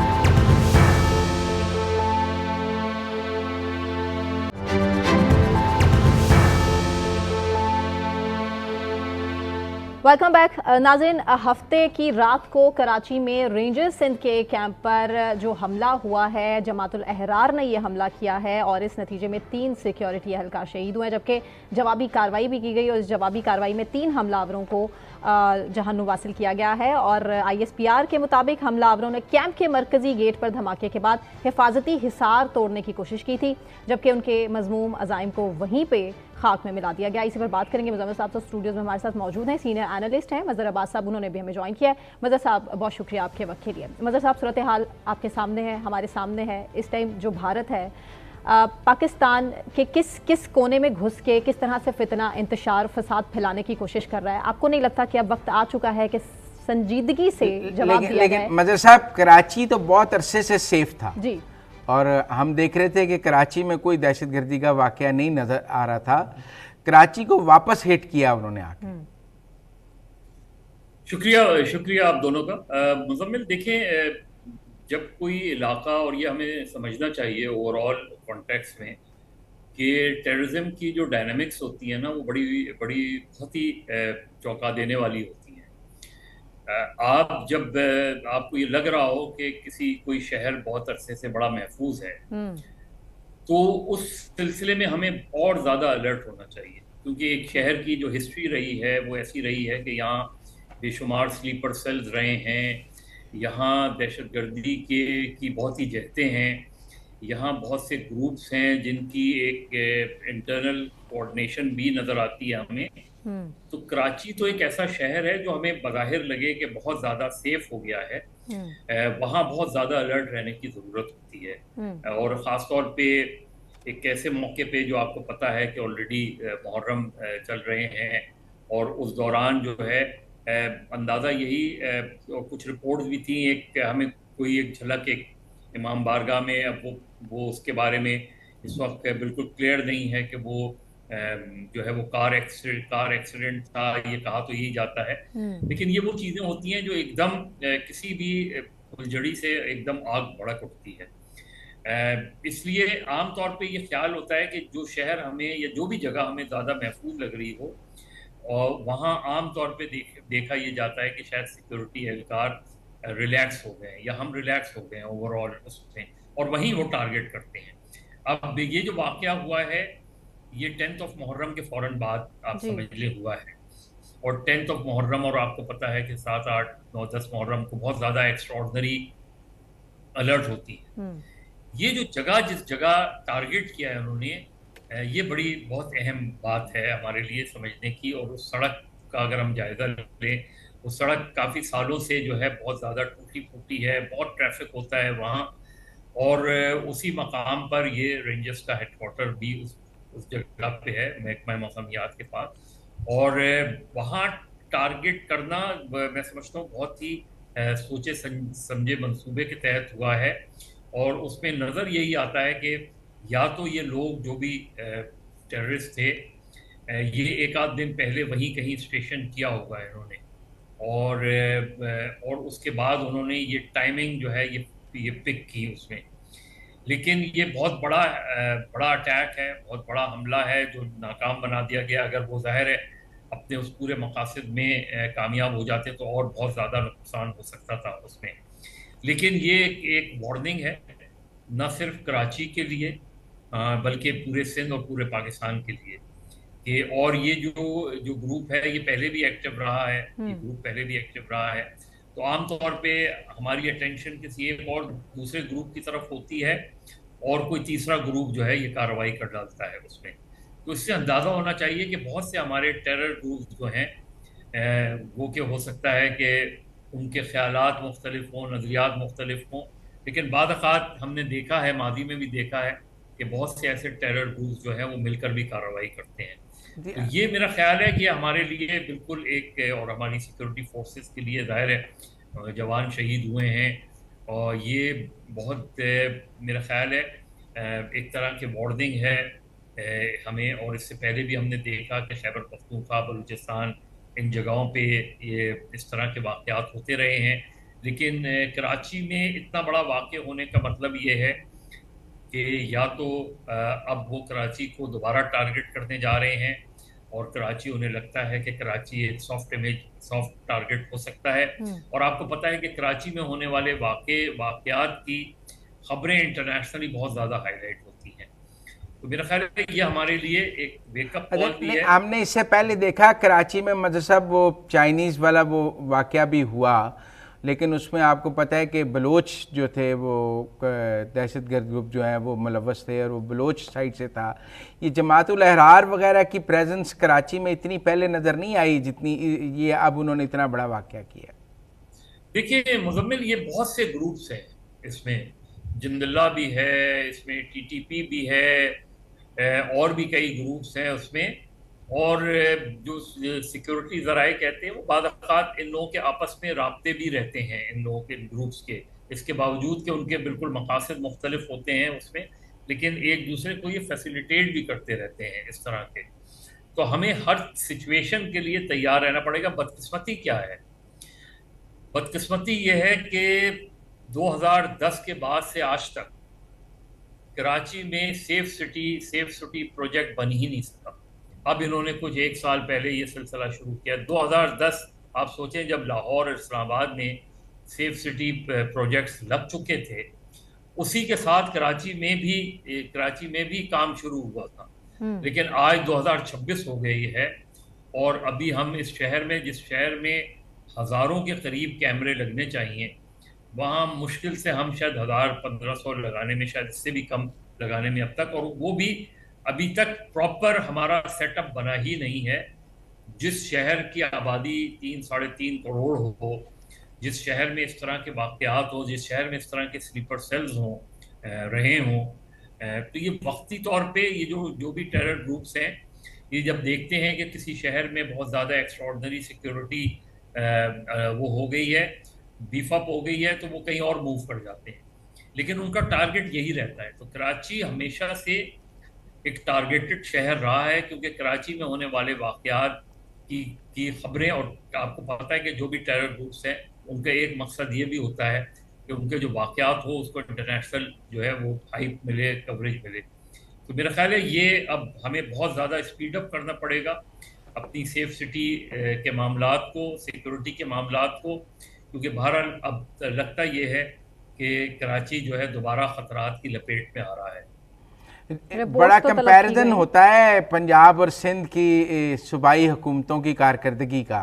वेलकम बैक नाज़रीन, हफ्ते की रात को कराची में रेंजर्स सिंध के कैंप पर जो हमला हुआ है, जमातुल अहरार ने यह हमला किया है और इस नतीजे में 3 सिक्योरिटी एहलकार शहीद हुए, जबकि जवाबी कार्रवाई भी की गई और इस जवाबी कार्रवाई में 3 हमलावरों को जहन्नुम वासिल किया गया है। और ISPR के मुताबिक हमलावरों ने कैंप के मरकजी गेट पर धमाके के बाद हिफाजती हिसार तोड़ने की कोशिश की थी, जबकि उनके मजमूम अजाइम को वहीं पे खाक में मिला दिया गया। इसी पर बात करेंगे। मुजम्मिल साहब तो स्टूडियोज में हमारे साथ मौजूद हैं, सीनियर एनालिस्ट हैं मजहर अब्बास साहब, उन्होंने भी हमें ज्वाइन किया है। मजहर साहब, बहुत शुक्रिया आपके वक्त के लिए। मजहर साहब, सूरत हाल आपके सामने है, हमारे सामने है। इस टाइम जो भारत है पाकिस्तान के किस कोने में घुस के किस तरह से फितना, इंतशार, फसाद फैलाने की कोशिश कर रहा है? आपको नहीं लगता कि अब वक्त आ चुका है कि संजीदगी से जवाब दिया जाए? लेकिन मजहर साहब, कराची तो बहुत अरसे से सेफ था जी, और हम देख रहे थे कि कराची में कोई दहशतगर्दी का वाकया नहीं नजर आ रहा था। कराची को वापस हिट किया उन्होंने आके। शुक्रिया आप दोनों का। मुजम्मिल, देखें, जब कोई इलाका, और ये हमें समझना चाहिए ओवरऑल कॉन्टेक्स्ट में, कि टेररिज्म की जो डायनामिक्स होती है ना, वो बड़ी बड़ी बहुत ही चौंका देने वाली होती हैं। आप जब आपको ये लग रहा हो कि कोई शहर बहुत अरसे से बड़ा महफूज है, तो उस सिलसिले में हमें और ज़्यादा अलर्ट होना चाहिए, क्योंकि एक शहर की जो हिस्ट्री रही है वो ऐसी रही है कि यहाँ बेशुमार स्लीपर सेल्स रहे हैं, यहाँ दहशतगर्दी की बहुत ही जहतें हैं, यहाँ बहुत से ग्रुप्स हैं जिनकी एक इंटरनल कोऑर्डिनेशन भी नज़र आती है हमें। तो कराची तो एक ऐसा शहर है जो हमें बज़ाहिर लगे कि बहुत ज़्यादा सेफ हो गया है, वहाँ बहुत ज़्यादा अलर्ट रहने की ज़रूरत होती है। और ख़ास तौर पे एक ऐसे मौके पे जो आपको पता है कि ऑलरेडी मुहर्रम चल रहे हैं, और उस दौरान जो है अंदाज़ा यही, कुछ रिपोर्ट्स भी थी, एक हमें कोई एक झलक एक इमाम बारगाह में, अब वो उसके बारे में इस वक्त बिल्कुल क्लियर नहीं है कि वो जो है वो कार एक्सीडेंट था, ये कहा तो यही जाता है। लेकिन ये वो चीज़ें होती हैं जो एकदम किसी भी फुलझड़ी से एकदम आग भड़क उठती है। इसलिए आम तौर पे ये ख्याल होता है कि जो शहर हमें या जो भी जगह हमें ज़्यादा महफूज लग रही हो, और वहाँ आम तौर पे देखा ये जाता है कि शायद सिक्योरिटी एहलकार रिलैक्स हो गए या हम रिलैक्स हो गए हैं ओवरऑल उसमें, और वहीं वो टारगेट करते हैं। अब ये जो वाकया हुआ है ये 10th ऑफ मुहर्रम के फौरन बाद आप जी। समझ ले हुआ है। और 10th ऑफ मुहर्रम, और आपको पता है कि 7, 8, 9, 10 मुहर्रम को बहुत ज़्यादा एक्स्ट्रॉर्डनरी अलर्ट होती है। हम्म। ये जो जगह, जिस जगह टारगेट किया है उन्होंने, ये बड़ी बहुत अहम बात है हमारे लिए समझने की। और उस सड़क का अगर हम जायजा लें, वो सड़क काफ़ी सालों से जो है बहुत ज़्यादा टूटी फूटी है, बहुत ट्रैफिक होता है वहाँ। और उसी मकाम पर ये रेंजर्स का हेडक्वार्टर भी उस जगह पे है, महकमा मौसमियात के पास। और वहाँ टारगेट करना मैं समझता हूँ बहुत ही सोचे समझे मंसूबे के तहत हुआ है। और उसमें नज़र यही आता है कि या तो ये लोग जो भी टेररिस्ट थे, ये एक आध दिन पहले वहीं कहीं स्टेशन किया होगा इन्होंने। और उसके बाद उन्होंने ये टाइमिंग जो है ये पिक की उसमें। लेकिन ये बहुत बड़ा अटैक है, बहुत बड़ा हमला है जो नाकाम बना दिया गया। अगर वो ज़ाहिर है अपने उस पूरे मकासद में कामयाब हो जाते तो और बहुत ज़्यादा नुकसान हो सकता था उसमें। लेकिन ये एक वार्निंग है, न सिर्फ कराची के लिए बल्कि पूरे सिंध और पूरे पाकिस्तान के लिए। कि और ये जो जो ग्रुप है ये पहले भी एक्टिव रहा है, ये ग्रुप पहले भी एक्टिव रहा है। तो आमतौर पे हमारी अटेंशन किसी एक और दूसरे ग्रुप की तरफ होती है, और कोई तीसरा ग्रुप जो है ये कार्रवाई कर डालता है उसमें। तो इससे अंदाज़ा होना चाहिए कि बहुत से हमारे टेरर ग्रुप्स जो हैं, वो कि हो सकता है कि उनके ख्यालात मुख्तलिफ हों, नज़रियात मुख्तलिफ हों, लेकिन बाद अक़ात हमने देखा है, माजी में भी देखा है कि बहुत से ऐसे टेरर ग्रुप्स जो हैं वो मिलकर भी कार्रवाई करते हैं। जी, तो ये मेरा ख्याल है कि हमारे लिए बिल्कुल एक, और हमारी सिक्योरिटी फोर्सेस के लिए ज़ाहिर है जवान शहीद हुए हैं, और ये बहुत मेरा ख्याल है एक तरह की वार्निंग है हमें। और इससे पहले भी हमने देखा कि खैबर पख्तूनख्वा, बलूचिस्तान, इन जगहों पे ये इस तरह के वाक़यात होते रहे हैं। लेकिन कराची में इतना बड़ा वाक़या होने का मतलब ये है कि या तो अब वो कराची को दोबारा टारगेट करने जा रहे हैं, और कराची, उन्हें लगता है कि कराची एक सॉफ्ट टारगेट हो सकता है। और आपको पता है कि कराची में होने वाले वाक़यात की खबरें इंटरनेशनली बहुत ज़्यादा हाईलाइट होती हैं। तो मेरा ख्याल है कि ये हमारे लिए एक वेकअप अच्छा, कॉल भी नहीं, है। हमने इससे पहले देखा कराची में मतलब वो चाइनीज़ वाला वो वाक़या भी हुआ, लेकिन उसमें आपको पता है कि बलोच जो थे वो दहशतगर्द ग्रुप जो हैं वो मुलव्वस थे, और वो बलोच साइड से था। ये जमातुल अहरार वगैरह की प्रेजेंस कराची में इतनी पहले नज़र नहीं आई जितनी ये अब उन्होंने इतना बड़ा वाक़या किया। देखिए मुज़म्मिल, ये बहुत से ग्रुप्स हैं इसमें, जिंदल्ला भी है इसमें, टीटीपी भी है, और भी कई ग्रुप्स हैं उसमें। और जो सिक्योरिटी ज़राए कहते हैं, वो बाद औक़ात इन लोगों के आपस में राब्ते भी रहते हैं, इन लोगों के ग्रुप्स के, इसके बावजूद कि उनके बिल्कुल मकासद मुख्तलिफ होते हैं उसमें, लेकिन एक दूसरे को ये फैसिलिटेट भी करते रहते हैं इस तरह के। तो हमें हर सिचुएशन के लिए तैयार रहना पड़ेगा। बदकिस्मती क्या है? बदकिस्मती यह है कि 2010 के बाद से आज तक कराची में सेफ सिटी प्रोजेक्ट बन ही नहीं सका। अब इन्होंने कुछ 1 साल पहले ये सिलसिला शुरू किया। 2010, आप सोचें, जब लाहौर और इस्लामाबाद में सेफ सिटी प्रोजेक्ट्स लग चुके थे, उसी के साथ कराची में भी काम शुरू हुआ था। लेकिन आज 2026 हो गई है, और अभी हम इस शहर में, जिस शहर में हज़ारों के करीब कैमरे लगने चाहिए, वहाँ मुश्किल से हम शायद 1000-1500 लगाने में, शायद इससे भी कम लगाने में अब तक, और वो भी अभी तक प्रॉपर हमारा सेटअप बना ही नहीं है। जिस शहर की आबादी 3-3.5 करोड़ हो, जिस शहर में इस तरह के वाक़यात हो, जिस शहर में इस तरह के स्लीपर सेल्स हों, रहे हों, तो ये वक्ती तौर पे ये जो भी टेरर ग्रुप्स हैं, ये जब देखते हैं कि किसी शहर में बहुत ज़्यादा एक्स्ट्रॉर्डनरी सिक्योरिटी वो हो गई है, बीफ अप हो गई है, तो वो कहीं और मूव कर जाते हैं। लेकिन उनका टारगेट यही रहता है। तो कराची हमेशा से एक टारगेटेड शहर रहा है, क्योंकि कराची में होने वाले वाक़यात की खबरें, और आपको पता है कि जो भी टेरर ग्रुप्स हैं उनका एक मकसद ये भी होता है कि उनके जो वाक़यात हो उसको इंटरनेशनल जो है वो हाइप मिले, कवरेज मिले। तो मेरा ख्याल है ये अब हमें बहुत ज़्यादा स्पीड अप करना पड़ेगा अपनी सेफ सिटी के मामलात को, सिक्योरिटी के मामलात को, क्योंकि बहरहाल अब लगता ये है कि कराची जो है दोबारा ख़तरात की लपेट में आ रहा है। बड़ा तो तलब की कंपैरिजन गई। होता है पंजाब और सिंध की सूबाई हुकूमतों की कारकर्दगी का।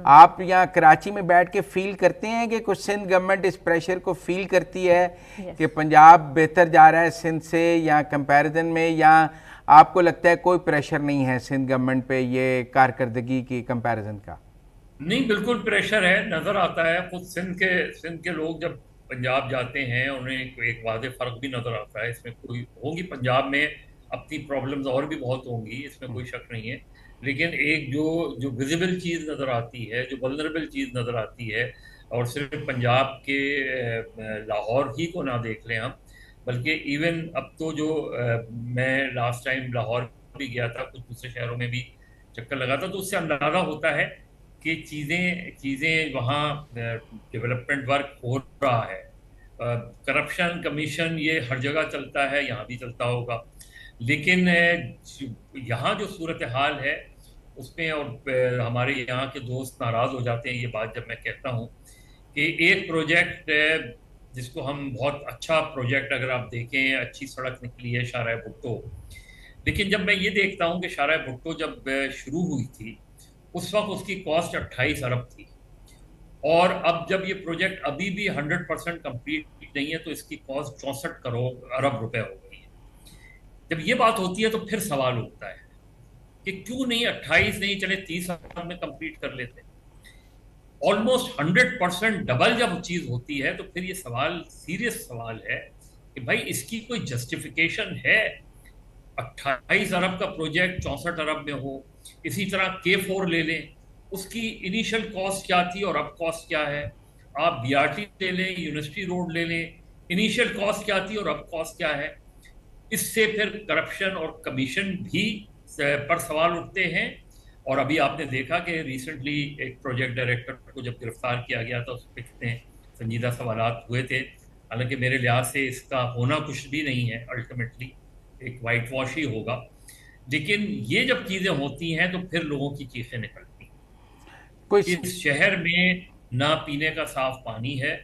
आप यहाँ कराची में बैठ के फील करते हैं कि कुछ सिंध गवर्नमेंट इस प्रेशर को फील करती है Yes. कि पंजाब बेहतर जा रहा है सिंध से, या कंपैरिजन में, या आपको लगता है कोई प्रेशर नहीं है सिंध गवर्नमेंट पे ये कारकर्दगी की कंपैरिजन का? नहीं, बिल्कुल प्रेशर है, नजर आता है। खुद सिंध के लोग जब पंजाब जाते हैं उन्हें एक वादे फर्क भी नजर आता है। इसमें कोई होंगी पंजाब में अपनी प्रॉब्लम्स और भी बहुत होंगी, इसमें कोई शक नहीं है। लेकिन एक जो जो विजिबल चीज नजर आती है, जो वल्नरेबल चीज नजर आती है, और सिर्फ पंजाब के लाहौर ही को ना देख लें हम, बल्कि इवन अब तो जो मैं लास्ट टाइम लाहौर भी गया था, कुछ दूसरे शहरों में भी चक्कर लगा था, तो उससे अंदाजा होता है कि चीज़ें चीज़ें वहाँ डेवलपमेंट वर्क हो रहा है। करप्शन कमीशन ये हर जगह चलता है, यहाँ भी चलता होगा। लेकिन यहाँ जो सूरत हाल है उसमें, और हमारे यहाँ के दोस्त नाराज़ हो जाते हैं ये बात जब मैं कहता हूँ कि एक प्रोजेक्ट जिसको हम बहुत अच्छा प्रोजेक्ट, अगर आप देखें, अच्छी सड़क निकली है शाहराह भुट्टो, लेकिन जब मैं ये देखता हूँ कि शाहराह भुट्टो जब शुरू हुई थी उस वक्त उसकी कॉस्ट 28 अरब थी, और अब जब ये प्रोजेक्ट अभी भी 100% कंप्लीट नहीं है तो इसकी कॉस्ट 64 करोड़ अरब रुपए हो गई है। जब ये बात होती है तो फिर सवाल उठता है कि क्यों नहीं 28 नहीं, चले 30 अरब में कंप्लीट कर लेते। ऑलमोस्ट 100% डबल जब चीज होती है तो फिर ये सवाल, सीरियस सवाल है कि भाई इसकी कोई जस्टिफिकेशन है? 28 अरब का प्रोजेक्ट 64 अरब में हो। इसी तरह K4 ले लें, उसकी इनिशियल कॉस्ट क्या थी और अब कॉस्ट क्या है। आप BRT ले लें, यूनिवर्सिटी रोड ले लें, इनिशियल कॉस्ट क्या थी और अब कॉस्ट क्या है। इससे फिर करप्शन और कमीशन भी पर सवाल उठते हैं। और अभी आपने देखा कि रिसेंटली एक प्रोजेक्ट डायरेक्टर को जब गिरफ्तार किया गया था, उस पर कितने संजीदा सवालात हुए थे। हालांकि मेरे लिहाज से इसका होना कुछ भी नहीं है, अल्टीमेटली एक वाइट वॉश ही होगा। लेकिन ये जब चीजें होती हैं तो फिर लोगों की चीखें निकलती हैं। इस शहर में ना पीने का साफ पानी है,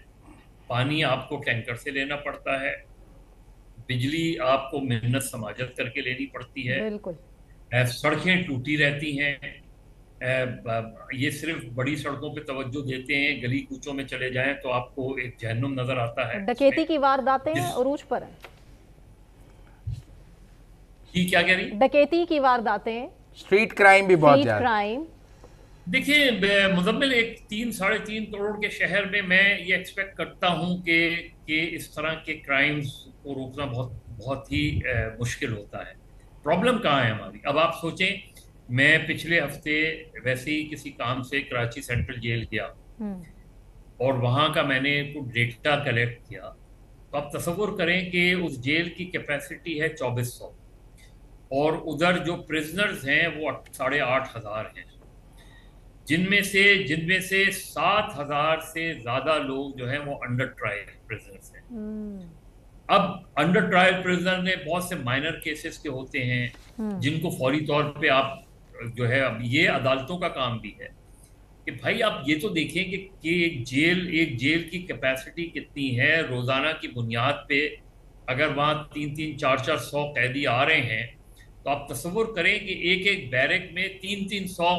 पानी आपको टैंकर से लेना पड़ता है, बिजली आपको मेहनत समाजत करके लेनी पड़ती है, बिल्कुल। सड़कें टूटी रहती हैं। ये सिर्फ बड़ी सड़कों पे तवज्जो देते हैं, गली कूचों में चले जाएं तो आपको एक जहन्नुम नजर आता है। डकैती की वारदातें उरूज पर हैं। जी, क्या कह रही? डकैती की वारदातें, स्ट्रीट क्राइम भी बहुत स्ट्रीट क्राइम। देखिए मुजम्मिल, एक 3-3.5 करोड़ के शहर में मैं ये एक्सपेक्ट करता हूँ कि इस तरह के क्राइम्स को रोकना बहुत बहुत ही मुश्किल होता है। प्रॉब्लम कहाँ है हमारी? अब आप सोचें, मैं पिछले हफ्ते वैसे ही किसी काम से कराची सेंट्रल जेल गया और वहाँ का मैंने कुछ डेटा कलेक्ट किया। तो आप तसव्वुर करें कि उस जेल की कैपेसिटी है 2400 और उधर जो प्रिजनर्स हैं वो 8,500 हैं, जिनमें से 7,000 से ज्यादा लोग जो हैं वो अंडर ट्रायल प्रिजनर्स हैं। अब अंडर ट्रायल प्रिजनर ने बहुत से माइनर केसेस के होते हैं जिनको फौरी तौर पे आप जो है, अब ये अदालतों का काम भी है कि भाई आप ये तो देखें कि एक जेल की कैपेसिटी कितनी है। रोजाना की बुनियाद पे अगर वहाँ 300-400 कैदी आ रहे हैं तो आप तसव्वुर करें कि एक बैरक में 300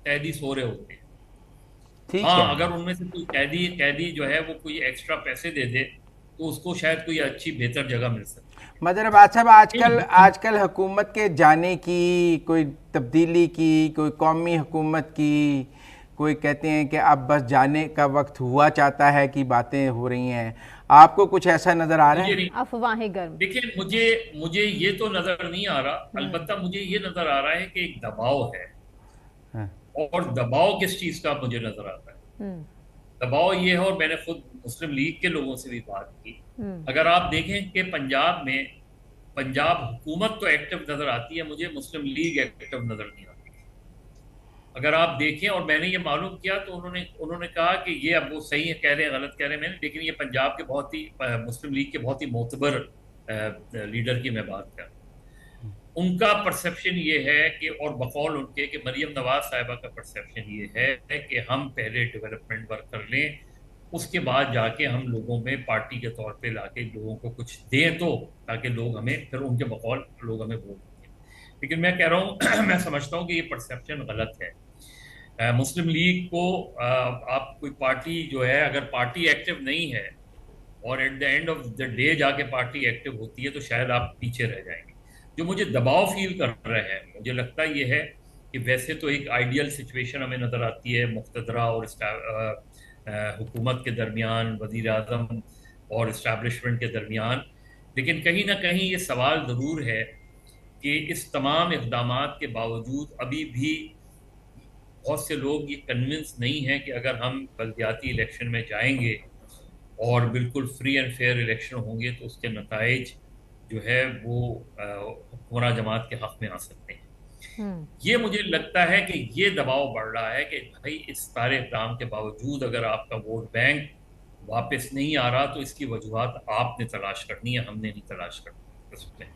कैदी सो रहे होते हैं। हाँ, अगर उनमें से कोई कैदी जो है वो कोई एक्स्ट्रा पैसे दे दे तो उसको शायद कोई अच्छी बेहतर जगह मिल सकती है। मदर अब्बास साहब, आजकल हुकूमत के जाने की, कोई तब्दीली की, कोई कौमी हुकूमत की, कोई कहते हैं कि अब बस जाने का वक्त हुआ चाहता है कि बातें हो रही हैं, आपको कुछ ऐसा नजर आ रहा है? अफवाहें गर्म। देखिए, मुझे ये तो नजर नहीं आ रहा, अलबत्ता मुझे ये नजर आ रहा है कि एक दबाव है। और दबाव किस चीज का मुझे नजर आता है? दबाव ये है, और मैंने खुद मुस्लिम लीग के लोगों से भी बात की, अगर आप देखें कि पंजाब हुकूमत तो एक्टिव नजर आती है, मुझे मुस्लिम लीग एक्टिव नजर नहीं आती। अगर आप देखें, और मैंने ये मालूम किया तो उन्होंने कहा कि ये, अब वो सही है कह रहे हैं गलत कह रहे हैं मैंने, लेकिन ये पंजाब के बहुत ही मुस्लिम लीग के बहुत ही मोतबर लीडर की मैं बात कर रहा हूँ। उनका परसेप्शन ये है कि, और बकौल उनके, कि मरियम नवाज साहिबा का परसेप्शन ये है कि हम पहले डेवलपमेंट वर्क कर लें, उसके बाद जाके हम लोगों में पार्टी के तौर पे लाके लोगों को कुछ दें, तो ताकि लोग हमें फिर उनके बकौल लोग हमें वोट दें। लेकिन मैं कह रहा हूँ मैं समझता हूँ कि ये परसेप्शन गलत है। मुस्लिम लीग को आप कोई पार्टी जो है, अगर पार्टी एक्टिव नहीं है और at the end of the day जाके पार्टी एक्टिव होती है, तो शायद आप पीछे रह जाएंगे। जो मुझे दबाव फील कर रहे हैं, मुझे लगता ये है कि वैसे तो एक आइडियल सिचुएशन हमें नजर आती है मुक़तदरा और हुकूमत के दरमियान, वजीर आज़म और इस्टेब्लिशमेंट के दरमियान, लेकिन कहीं ना कहीं ये सवाल ज़रूर है कि इस तमाम इक़दामात के बावजूद अभी भी बहुत से लोग ये कन्विंस नहीं हैं कि अगर हम बल्दियाती इलेक्शन में जाएंगे और बिल्कुल फ्री एंड फेयर इलेक्शन होंगे तो उसके नताइज जो है वो हुक्मरान जमात के हक में आ सकते हैं। ये मुझे लगता है कि ये दबाव बढ़ रहा है कि भाई इस सारे इक़दाम के बावजूद अगर आपका वोट बैंक वापस नहीं आ रहा तो इसकी वजूहत आपने तलाश करनी है, हमने नहीं तलाश करनी इसमें।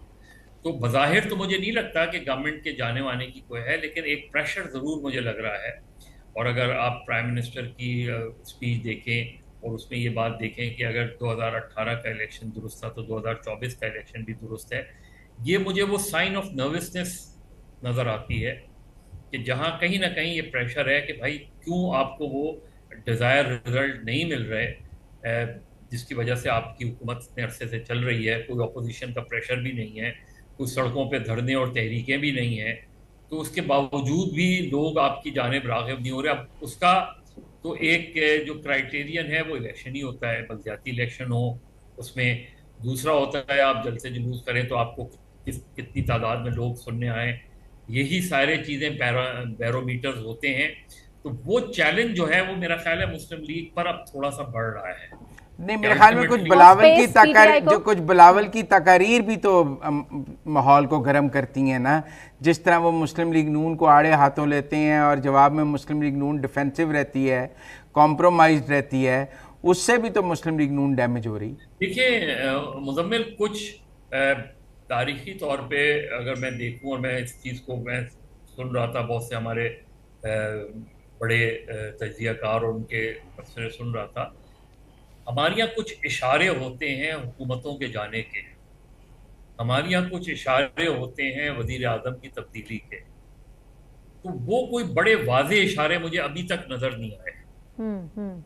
तो बज़ाहिर तो मुझे नहीं लगता कि गवर्नमेंट के जाने वाने की कोई है, लेकिन एक प्रेशर ज़रूर मुझे लग रहा है। और अगर आप प्राइम मिनिस्टर की स्पीच देखें और उसमें ये बात देखें कि अगर 2018 का इलेक्शन दुरुस्त था तो 2024 का इलेक्शन भी दुरुस्त है, ये मुझे वो साइन ऑफ नर्वसनेस नज़र आती है कि जहाँ कहीं ना कहीं ये प्रेशर है कि भाई क्यों आपको वो डिज़ायर रिजल्ट नहीं मिल रहे, जिसकी वजह से आपकी हुकूमत इतने अरसे से चल रही है, कोई अपोजिशन का प्रेशर भी नहीं है, कुछ सड़कों पे धरने और तहरीकें भी नहीं हैं, तो उसके बावजूद भी लोग आपकी जानिब राग़िब नहीं हो रहे। अब उसका तो एक जो क्राइटेरियन है वो इलेक्शन ही होता है, बलदियाती इलेक्शन हो उसमें। दूसरा होता है आप जलसे जुलूस करें तो आपको कितनी तादाद में लोग सुनने आए, यही सारे चीज़ें बैरोमीटर्स होते हैं। तो वो चैलेंज जो है वो मेरा ख्याल है मुस्लिम लीग पर अब थोड़ा सा बढ़ रहा है। नहीं, मेरे ख्याल में कुछ बिलावल की तकारीर भी तो माहौल को गर्म करती हैं ना, जिस तरह वो मुस्लिम लीग नून को आड़े हाथों लेते हैं और जवाब में मुस्लिम लीग नून डिफेंसिव रहती है, कॉम्प्रोमाइज रहती है, उससे भी तो मुस्लिम लीग नून डैमेज हो रही। देखिए मुजम्मिल, कुछ तारीखी तौर पे अगर मैं देखूं, और मैं इस चीज़ को मैं सुन रहा था बहुत से हमारे बड़े तज्जियाकार और उनके मसले सुन रहा था, हमारे यहाँ कुछ इशारे होते हैं हुकूमतों के जाने के, हमारे यहाँ कुछ इशारे होते हैं वजीर आज़म की तब्दीली के, तो वो कोई बड़े वाज़े इशारे मुझे अभी तक नज़र नहीं आए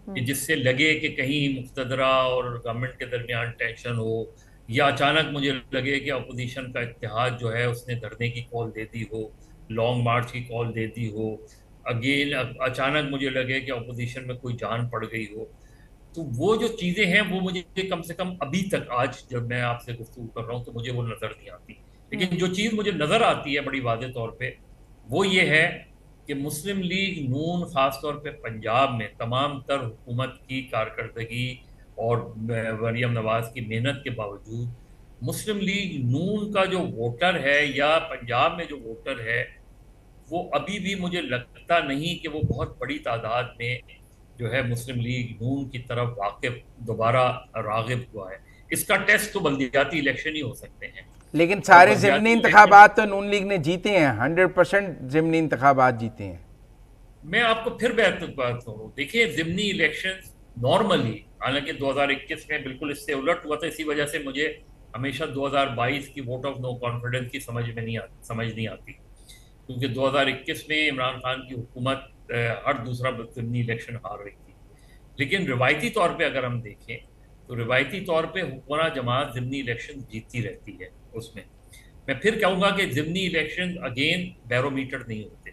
कि जिससे लगे कि कहीं मुक़तदरा और गवर्नमेंट के दरमियान टेंशन हो, या अचानक मुझे लगे कि अपोजिशन का इत्तेहाद जो है उसने धरने की कॉल दे दी हो, लॉन्ग मार्च की कॉल दे दी हो, अगेन अचानक मुझे लगे कि अपोजिशन में कोई जान पड़ गई हो। तो वो जो चीज़ें हैं वो मुझे कम से कम अभी तक, आज जब मैं आपसे गुफ्तगू कर रहा हूँ, तो मुझे वो नज़र नहीं आती। लेकिन जो चीज़ मुझे नज़र आती है बड़ी वाज़े तौर पे, वो ये है कि मुस्लिम लीग नून ख़ास तौर पे पंजाब में तमाम तर हुकूमत की कारकर्दगी और मरीम नवाज़ की मेहनत के बावजूद मुस्लिम लीग नून का जो वोटर है या पंजाब में जो वोटर है, वो अभी भी मुझे लगता नहीं कि वो बहुत बड़ी तादाद में जो है मुस्लिम लीग नून की तरफ वाकिफ दोबारा राग़िब हुआ है। इसका टेस्ट तो बल्दियाती इलेक्शन ही हो सकते हैं। लेकिन सारे ज़िमनी इंतखाबात तो नून लीग ने जीते हैं, 100% ज़िमनी इंतखाबात जीते हैं। मैं आपको फिर बात करूँ, देखिए ज़िमनी इलेक्शन नॉर्मली, हालांकि 2021 में बिल्कुल इससे उलट हुआ था, इसी वजह से मुझे हमेशा 2022 की वोट ऑफ नो कॉन्फिडेंस की समझ नहीं आती, क्योंकि 2021 में इमरान खान की हुकूमत हर दूसरा ज़िमनी इलेक्शन हार रही थी। लेकिन रिवायती तौर पे अगर हम देखें तो रिवायती तौर पे हुक्मरान जमात ज़िमनी इलेक्शन जीतती रहती है। उसमें मैं फिर कहूँगा कि ज़िमनी इलेक्शन अगेन बैरोमीटर नहीं होते,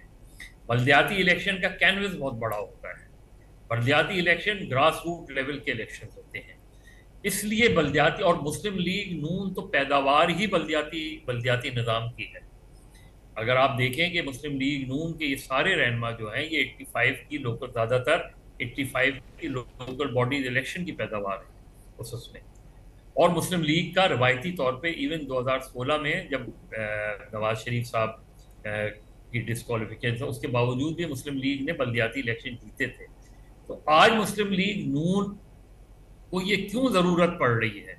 बल्दियाती इलेक्शन का कैनवस बहुत बड़ा होता है, बल्दियाती इलेक्शन ग्रास रूट लेवल के इलेक्शन होते हैं। इसलिए बल्दियाती और मुस्लिम लीग नून तो पैदावार ही बल्दियाती निज़ाम की है। अगर आप देखें कि मुस्लिम लीग नून के ये सारे रहनुमा जो हैं, ये 85 की लोकल, ज़्यादातर 85 की लोकल बॉडीज इलेक्शन की पैदावार है उसमें। और मुस्लिम लीग का रवायती तौर पे इवन 2016 में जब नवाज शरीफ साहब की डिस्क्वालिफिकेशन, उसके बावजूद भी मुस्लिम लीग ने बल्दियाती इलेक्शन जीते थे। तो आज मुस्लिम लीग नून को ये क्यों ज़रूरत पड़ रही है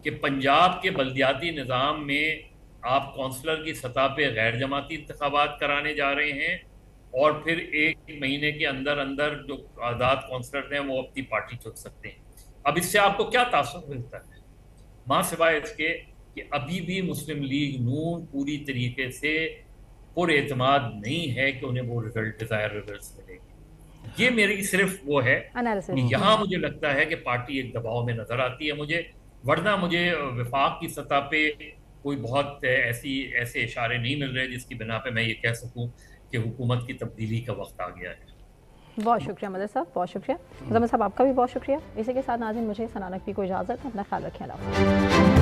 कि पंजाब के बल्दियाती निज़ाम में आप कौंसलर की सतह पे गैर जमाती इंतखाबात कराने जा रहे हैं और फिर 1 महीने के अंदर अंदर जो आज़ाद कौंसलर हैं वो अपनी पार्टी चुन सकते हैं। अब इससे आपको क्या तासुर मिलता है? मां सिवाय इसके कि अभी भी मुस्लिम लीग नून पूरी तरीके से पुरएतमाद नहीं है कि उन्हें वो डिजायर रिजल्ट मिलेगी। ये मेरी सिर्फ वो है एनालिसिस। कि यहाँ मुझे लगता है कि पार्टी एक दबाव में नजर आती है मुझे, वरना मुझे विफाक की सतह पे कोई बहुत ऐसे इशारे नहीं मिल रहे जिसकी बिना पे मैं ये कह सकूं कि हुकूमत की तब्दीली का वक्त आ गया है। बहुत शुक्रिया मदर साहब, बहुत शुक्रिया। मुजम्मिल साहब आपका भी बहुत शुक्रिया। इसी के साथ नाज़रीन मुझे सना नकवी को इजाज़त, अपना ख्याल रखें। अल्लाह हाफ़िज़।